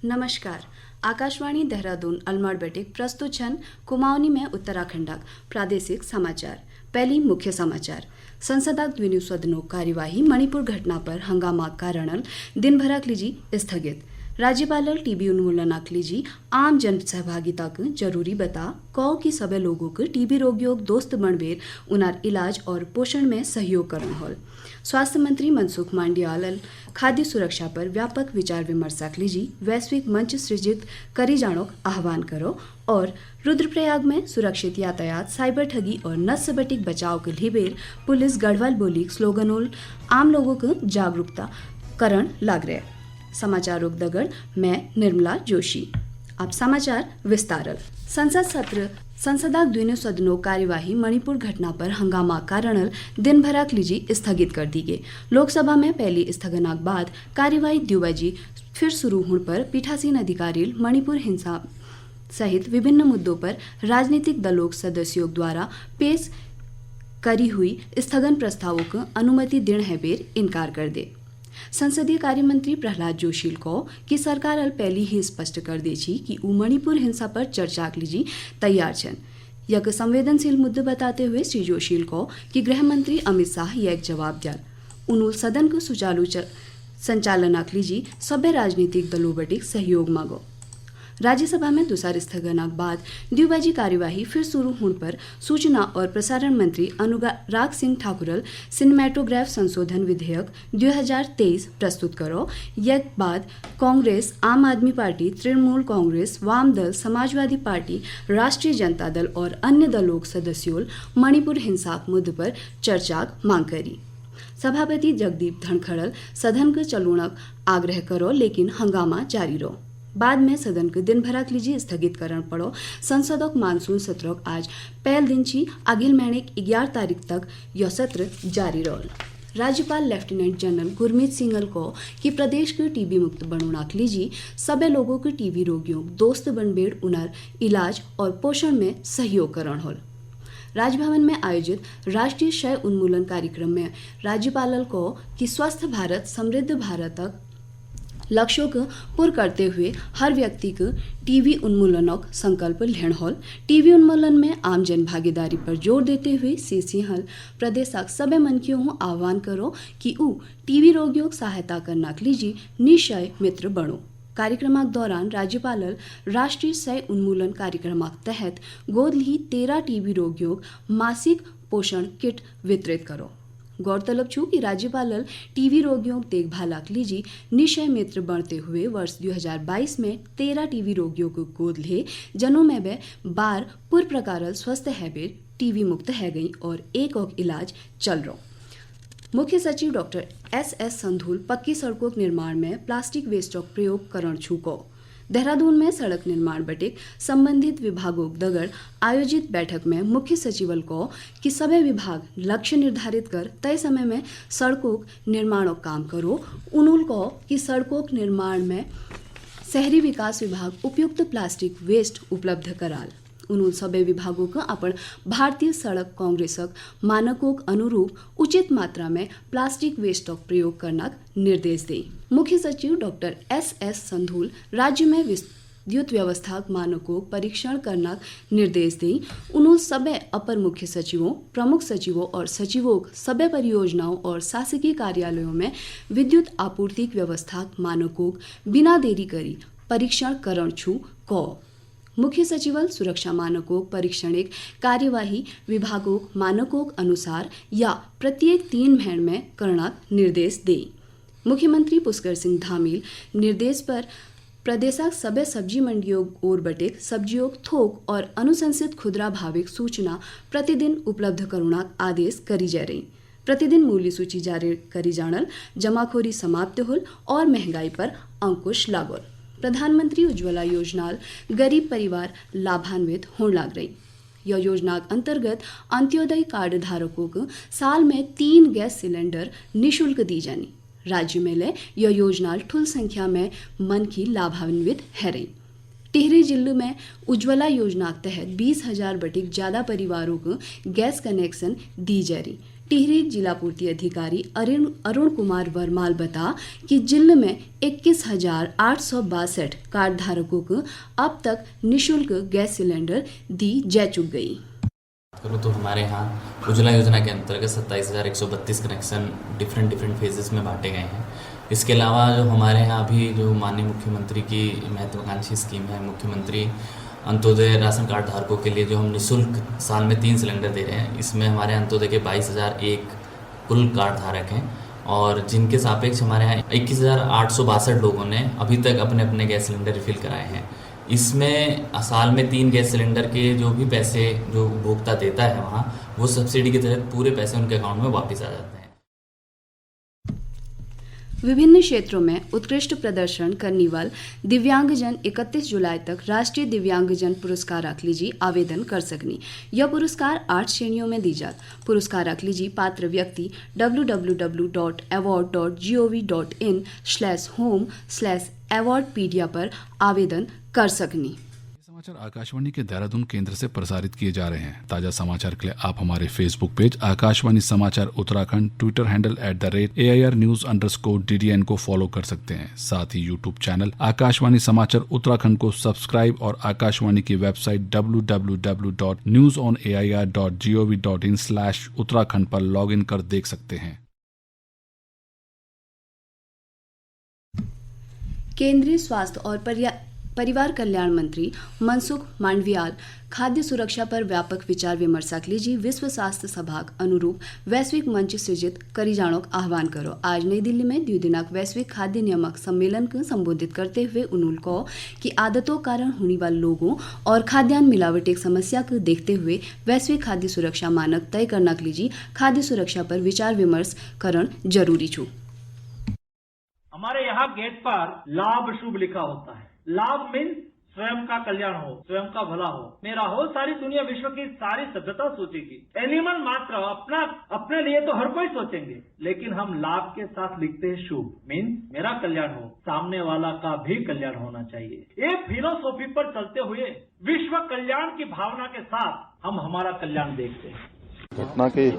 नमस्कार। आकाशवाणी देहरादून अलमड़ बैठक प्रस्तुत छन कुमाऊनी में उत्तराखंडक प्रादेशिक समाचार। पहली मुख्य समाचार। संसदक द्विनीय सदनों कार्यवाही मणिपुर घटना पर हंगामा कारण दिन भरक लीजी स्थगित। राज्यपाल टीबी उन्मूलनाक लीजी आम जन सहभागिता को जरूरी बता कौ कि सभी लोगों को टीबी रोगियों दोस्त बनबेर उनार इलाज और पोषण में सहयोग करना होल। स्वास्थ्य मंत्री मनसुख मांडवियाल खाद्य सुरक्षा पर व्यापक विचार विमर्शक लीजी वैश्विक मंच सृजित करी जानो आह्वान करो और रुद्रप्रयाग में सुरक्षित यातायात, साइबर ठगी और नस्ल बटिक बचाव के लिए पुलिस गढ़वाल बोली स्लोगनों आम लोगों को जागरूकता करण लाग रहे। समाचार दगड़ मैं निर्मला जोशी। अब समाचार विस्तारल। संसदक द्विनीय सदनों कार्यवाही मणिपुर घटना पर हंगामा कारण दिन भरक लीजी स्थगित कर दी गई। लोकसभा में पहली स्थगनाक बाद कार्यवाही 2 बजे फिर शुरू होने पर पीठासीन अधिकारी मणिपुर हिंसा सहित विभिन्न मुद्दों पर राजनीतिक दलों सदस्यों द्वारा पेश करी हुई स्थगन प्रस्तावों को अनुमति देने है बेर इनकार कर दे। संसदीय कार्य मंत्री प्रहलाद जोशी को कि सरकार पहले ही स्पष्ट कर दे कि वो मणिपुर हिंसा पर चर्चा के लिए तैयार छन। यह संवेदनशील मुद्दे बताते हुए श्री जोशी को कि गृह मंत्री अमित शाह एक जवाब दिया। उन्होंने सदन को सुचारू संचालन के लिए सभी राजनीतिक दलों बटे सहयोग मांगो। राज्यसभा में दूसरे स्थगनाक बाद 2 बजे कार्यवाही फिर शुरू होने पर सूचना और प्रसारण मंत्री अनुराग सिंह ठाकुर सिनेमेटोग्राफ संशोधन विधेयक 2023 प्रस्तुत करो। यह बाद कांग्रेस, आम आदमी पार्टी, तृणमूल कांग्रेस, वाम दल, समाजवादी पार्टी, राष्ट्रीय जनता दल और अन्य दलों सदस्यों मणिपुर हिंसा मुद्दे पर चर्चा मांग करी। सभापति जगदीप धनखड़ सदन को चलूणक आग्रह करो लेकिन हंगामा जारी रहो। बाद में सदन को दिन भरक लीजी स्थगित करना पड़ो। संसदक मानसून सत्र आज पहल दिन छी अगिल महीने 11 तारीख तक यह सत्र जारी रहो। राज्यपाल लेफ्टिनेंट जनरल गुरमीत सिंघल को कि प्रदेश को टीबी मुक्त बनोना लीजी सभी लोगों को टीबी रोगियों दोस्त बनबेड़ उनर इलाज और पोषण में सहयोग करण होल। राजभवन में आयोजित राष्ट्रीय क्षय उन्मूलन कार्यक्रम में राज्यपाल को कि स्वस्थ भारत समृद्ध भारत तक लक्ष्यों को पूर्ण करते हुए हर व्यक्ति को टीबी उन्मूलनक संकल्प लेना होल। टीबी उन्मूलन में आम जन भागीदारी पर जोर देते हुए श्री सिंहल प्रदेशक सभी मनकियों को आह्वान करो कि वो टीबी रोगियों की सहायता करना के लिए निश्चय मित्र बनो। कार्यक्रम दौरान राज्यपाल राष्ट्रीय क्षय उन्मूलन कार्यक्रम तहत गोद ली 13 टीबी रोगियों मासिक पोषण किट वितरित करो। गौरतलब छू कि राज्यपाल टीबी रोगियों देखभाल के लिए निश्चय मित्र बढ़ते हुए वर्ष 2022 में 13 टीबी रोगियों को गोद ले जनों में वे 12 पूर्व प्रकार स्वस्थ है बेर टीबी मुक्त है गई और एक इलाज चल रहा। मुख्य सचिव डॉक्टर एस संधूल पक्की सड़कों के निर्माण में प्लास्टिक वेस्ट का प्रयोग करण छू को देहरादून में सड़क निर्माण बटिक संबंधित विभागों दगड़ आयोजित बैठक में मुख्य सचिव को कि सभी विभाग लक्ष्य निर्धारित कर तय समय में सड़कों निर्माण काम करो। उन्होंने को कि सड़कों निर्माण में शहरी विकास विभाग उपयुक्त प्लास्टिक वेस्ट उपलब्ध कराल। उन्होंने सभी विभागों को अपन भारतीय सड़क कांग्रेसक मानकों के अनुरूप उचित मात्रा में प्लास्टिक वेस्ट का प्रयोग करना निर्देश दे। मुख्य सचिव डॉक्टर एस संधूल राज्य में विद्युत व्यवस्था मानकों परीक्षण करना निर्देश दें। उन्होंने सभी अपर मुख्य सचिवों, प्रमुख सचिवों और सचिवों सभी परियोजनाओं और शासकीय कार्यालयों में विद्युत आपूर्ति व्यवस्था मानकों बिना देरी करी परीक्षण करण छू को। मुख्य सचिव सुरक्षा मानकों परीक्षण कार्यवाही विभागों मानकों अनुसार या प्रत्येक 3 महीने में करना निर्देश दे। मुख्यमंत्री पुष्कर सिंह धामील निर्देश पर प्रदेशक सभी सब्जी मंडियों और बटेक सब्जियों थोक और अनुशंसित खुदरा भाविक सूचना प्रतिदिन उपलब्ध करुणा आदेश करी जा रही। प्रतिदिन मूल्य सूची जारी करी जानल जमाखोरी समाप्त होल और महंगाई पर अंकुश लागोल। प्रधानमंत्री उज्ज्वला योजना गरीब परिवार लाभान्वित होने लग रही। यह योजना अंतर्गत अंत्योदय कार्ड धारकों को साल में 3 गैस सिलेंडर निःशुल्क दी जानी। राज्य में ले यह योजना ठुल संख्या में मन की लाभान्वित है रही। टिहरी जिले में उज्ज्वला योजना के तहत 20,000 बटिक ज्यादा परिवारों को गैस कनेक्शन दी जा रही। टिहरी जिला पूर्ति अधिकारी अरुण कुमार वर्माल बता कि जिले में 21,862 कार्ड धारकों को अब तक निःशुल्क गैस सिलेंडर दी जा चुक गई। करूँ तो हमारे यहाँ उज्ज्वला योजना के अंतर्गत 27,132 कनेक्शन डिफरेंट फेजेस में बांटे गए हैं। इसके अलावा जो हमारे यहाँ अभी जो माननीय मुख्यमंत्री की महत्वाकांक्षी स्कीम है, मुख्यमंत्री अंत्योदय राशन कार्ड धारकों के लिए जो हम निःशुल्क साल में 3 सिलेंडर दे रहे हैं, इसमें हमारे अंत्योदय के 22,001 कुल कार्ड धारक हैं और जिनके सापेक्ष हमारे यहाँ 21,862 लोगों ने अभी तक अपने अपने गैस सिलेंडर रिफिल कराए हैं। इसमें साल में 3 गैस सिलेंडर के जो भी पैसे जो उपभोक्ता देता है वहाँ, वो सब्सिडी के तहत पूरे पैसे उनके अकाउंट में वापस आ जाते हैं। विभिन्न क्षेत्रों में उत्कृष्ट प्रदर्शन करने वाले दिव्यांगजन 31 जुलाई तक राष्ट्रीय दिव्यांगजन पुरस्कार लीजी आवेदन कर सकनी। यह पुरस्कार 8 श्रेणियों में दी जात। पुरस्कार लीजी पात्र व्यक्ति www.award.gov.in/home/awardpedia पर आवेदन कर सकनी। समाचार आकाशवाणी के देहरादून केंद्र से प्रसारित किए जा रहे हैं। ताजा समाचार के लिए आप हमारे फेसबुक पेज आकाशवाणी समाचार उत्तराखंड, ट्विटर हैंडल @AIRnews_DDN को फॉलो कर सकते हैं। साथ ही यूट्यूब चैनल आकाशवाणी समाचार उत्तराखंड को सब्सक्राइब और आकाशवाणी की वेबसाइट www.newsonair.gov.in/उत्तराखंड पर लॉगिन कर देख सकते हैं। केंद्रीय स्वास्थ्य और परिवार कल्याण मंत्री मनसुख मांडवियाल खाद्य सुरक्षा पर व्यापक विचार विमर्श लीजी विश्व स्वास्थ्य सभा अनुरूप वैश्विक मंच सृजित करी जानो आह्वान करो। आज नई दिल्ली में द्विदिनाक वैश्विक खाद्य नियामक सम्मेलन को संबोधित करते हुए उन्होंने कहा कि आदतों कारण होने वाले लोगों और खाद्यान्न मिलावट एक समस्या को देखते हुए वैश्विक खाद्य सुरक्षा मानक तय करना लीजी खाद्य सुरक्षा पर विचार विमर्श करना जरूरी छू। हमारे यहाँ गेट पर लाभ शुभ लिखा होता है। लाभ मीन्स स्वयं का कल्याण हो, स्वयं का भला हो, मेरा हो, सारी दुनिया विश्व की सारी सभ्यता सोचेगी। एनिमल मात्र अपने लिए तो हर कोई सोचेंगे, लेकिन हम लाभ के साथ लिखते हैं शुभ मीन्स मेरा कल्याण हो, सामने वाला का भी कल्याण होना चाहिए। ये फिलोसॉफी पर चलते हुए विश्व कल्याण की भावना के साथ हम हमारा कल्याण देखते हैं। घटना के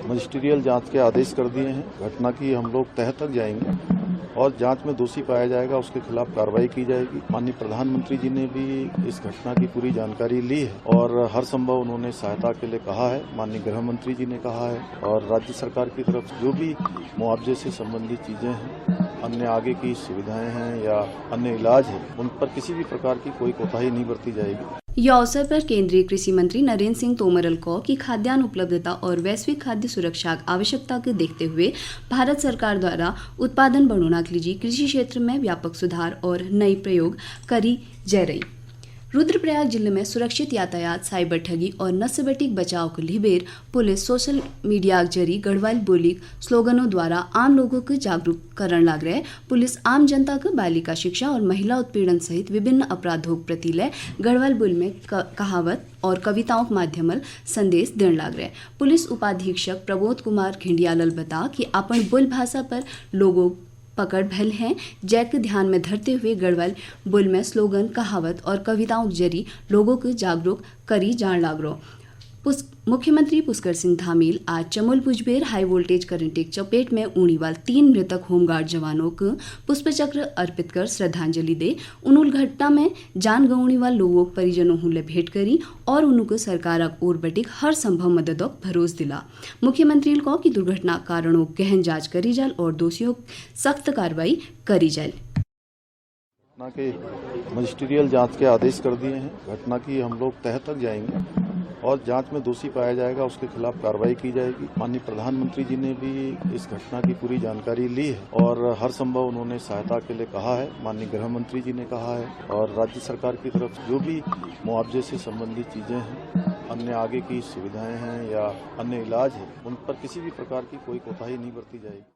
मजिस्ट्रियल जांच के आदेश कर दिए हैं। घटना की हम लोग तह तक जाएंगे और जांच में दोषी पाया जाएगा उसके खिलाफ कार्रवाई की जाएगी। माननीय प्रधानमंत्री जी ने भी इस घटना की पूरी जानकारी ली है और हर संभव उन्होंने सहायता के लिए कहा है। माननीय गृह मंत्री जी ने कहा है और राज्य सरकार की तरफ जो भी मुआवजे से संबंधित चीजें हैं, अन्य आगे की सुविधाएं हैं या अन्य इलाज है, उन पर किसी भी प्रकार की कोई कोताही नहीं बरती जाएगी। यह अवसर पर केंद्रीय कृषि मंत्री नरेंद्र सिंह तोमर को की खाद्यान्न उपलब्धता और वैश्विक खाद्य सुरक्षा आवश्यकता को देखते हुए भारत सरकार द्वारा उत्पादन बढ़ाने के लिए कृषि क्षेत्र में व्यापक सुधार और नई प्रयोग करी जा रही। रुद्रप्रयाग जिले में सुरक्षित यातायात, साइबर ठगी और नशे बचाव को लिबेर पुलिस सोशल मीडिया के जरिए गढ़वाल बोली स्लोगनों द्वारा आम लोगों को जागरूक करने लग रहे। पुलिस आम जनता को बालिका शिक्षा और महिला उत्पीड़न सहित विभिन्न अपराधों के प्रति गढ़वाल बोल में कहावत और कविताओं के माध्यम संदेश देने लग रहे। पुलिस उपाधीक्षक प्रबोध कुमार घिंडियालल बता कि अपन बोल भाषा पर लोगों पकड़ भल हैं, जैक ध्यान में धरते हुए गढ़वाल बोल में स्लोगन, कहावत और कविताओं के जरिए लोगों को जागरूक करी जान लाग रहा। मुख्यमंत्री पुष्कर सिंह धामील आज चमोल पुजबेर हाई वोल्टेज करंट की चपेट में उड़ने वाले 3 मृतक होमगार्ड जवानों को पुष्पचक्र अर्पित कर श्रद्धांजलि दे। उन्होंने घटना में जान गंवाने वाले लोगों के परिजनों से भेंट करी और उनको सरकार ओर बटिक हर संभव मदद भरोस दिला। मुख्यमंत्री ने कहा कि दुर्घटना कारणों गहन जांच करी जाए और दोषियों सख्त कार्रवाई करी जाए। घटना के मजिस्ट्रियल जांच के आदेश कर दिए हैं। घटना की हम लोग तह तक जाएंगे और जांच में दोषी पाया जाएगा उसके खिलाफ कार्रवाई की जाएगी। माननीय प्रधानमंत्री जी ने भी इस घटना की पूरी जानकारी ली है और हर संभव उन्होंने सहायता के लिए कहा है। माननीय गृह मंत्री जी ने कहा है और राज्य सरकार की तरफ जो भी मुआवजे से संबंधित चीजें हैं, अन्य आगे की सुविधाएं हैं या अन्य इलाज है, उन पर किसी भी प्रकार की कोई कोताही नहीं बरती जाएगी।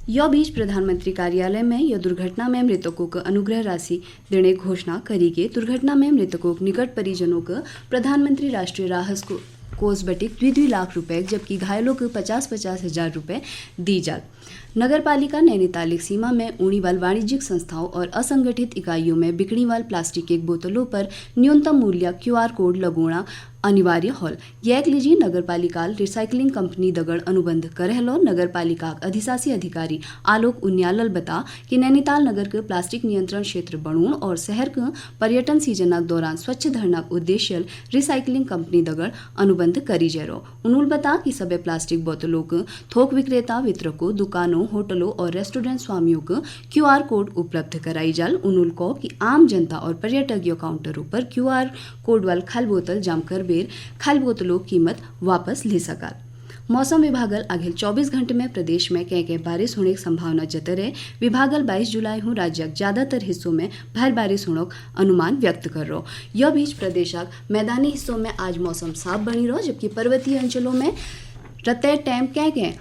यह बीच प्रधानमंत्री कार्यालय में यह दुर्घटना में मृतकों को अनुग्रह राशि देने की घोषणा करी गई। दुर्घटना में मृतकों के निकट परिजनों को प्रधानमंत्री राष्ट्रीय राहत कोष बटिक 2 लाख रुपए जबकि घायलों को 50-50 हजार रुपए दी जात। नगर पालिका नैनीताल सीमा में उड़ने वाले वाणिज्यिक संस्थाओं और असंगठित इकाइयों में बिकने वाले प्लास्टिक की बोतलों पर न्यूनतम मूल्य QR कोड लगोना अनिवार्य हॉल एक लीजी नगरपालिका रिसाइकलिंग कंपनी दगड़ अनुबंध करेहलो नगरपालिका अधिशासी अधिकारी आलोक उन्यालल बता कि नैनीताल नगर के प्लास्टिक नियंत्रण क्षेत्र बनून और शहर के पर्यटन सीजन दौरान स्वच्छ धरना उद्देश्य रिसाइकलिंग कंपनी दगड़ अनुबंध करी जेरो। उन्होंने बता कि सभी प्लास्टिक बोतलों के थोक विक्रेता वितरकों दुकानों होटलों और रेस्टोरेंट स्वामियों को QR कोड उपलब्ध कराई जाल। उन्होंने कहा कि आम जनता और पर्यटकों काउंटरों पर QR कोड वाल खाल बोतल जमकर बेर खाल बोतलों कीमत वापस ले सका। मौसम विभागल अगले 24 घंटे में प्रदेश में कहीं बारिश होने की संभावना जतरे विभागल 22 जुलाई को राज्य ज्यादातर हिस्सों में भारी बारिश होने का अनुमान व्यक्त कर रहा। यह बीच प्रदेश मैदानी हिस्सों में आज मौसम साफ बनी रहो, जबकि पर्वतीय अंचलों में रते टाइम कहीं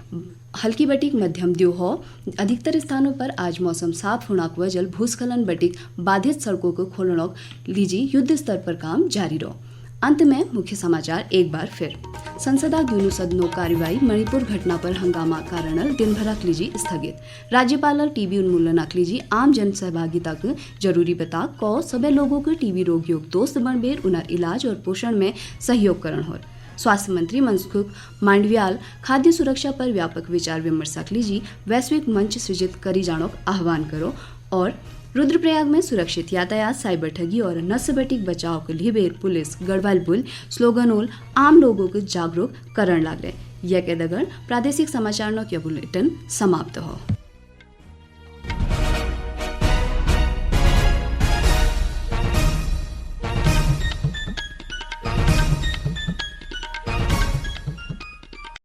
हल्की बटिक मध्यम द्यो हो। अधिकतर स्थानों पर आज मौसम साफ होना की वजह भूस्खलन बटिक बाधित सड़कों को खोलने लीजी युद्ध स्तर पर काम जारी रहो। अंत में मुख्य समाचार एक बार फिर। संसदा दूनु सदनों कार्यवाही मणिपुर घटना पर हंगामा कारण दिन भर लीजी स्थगित। राज्यपाल टीबी उन्मूलन लीजी आम जन सहभागिता को जरूरी बता को सभी लोगों को टीबी रोगियों दोस्त बनबेर उनर इलाज और पोषण में सहयोग करण हो। स्वास्थ्य मंत्री मनसुख मांडवियाल खाद्य सुरक्षा पर व्यापक विचार विमर्श लीजी वैश्विक मंच सृजित करी जानो आह्वान करो। और रुद्रप्रयाग में सुरक्षित यातायात साइबर ठगी और नस्बटिक बचाव के लिए बेर पुलिस गढ़वाल बुल स्लोगनोल आम लोगों को जागरूक करण लाग रहे। यह के दगड़ प्रादेशिक समाचार नो बुलेटिन समाप्त हो।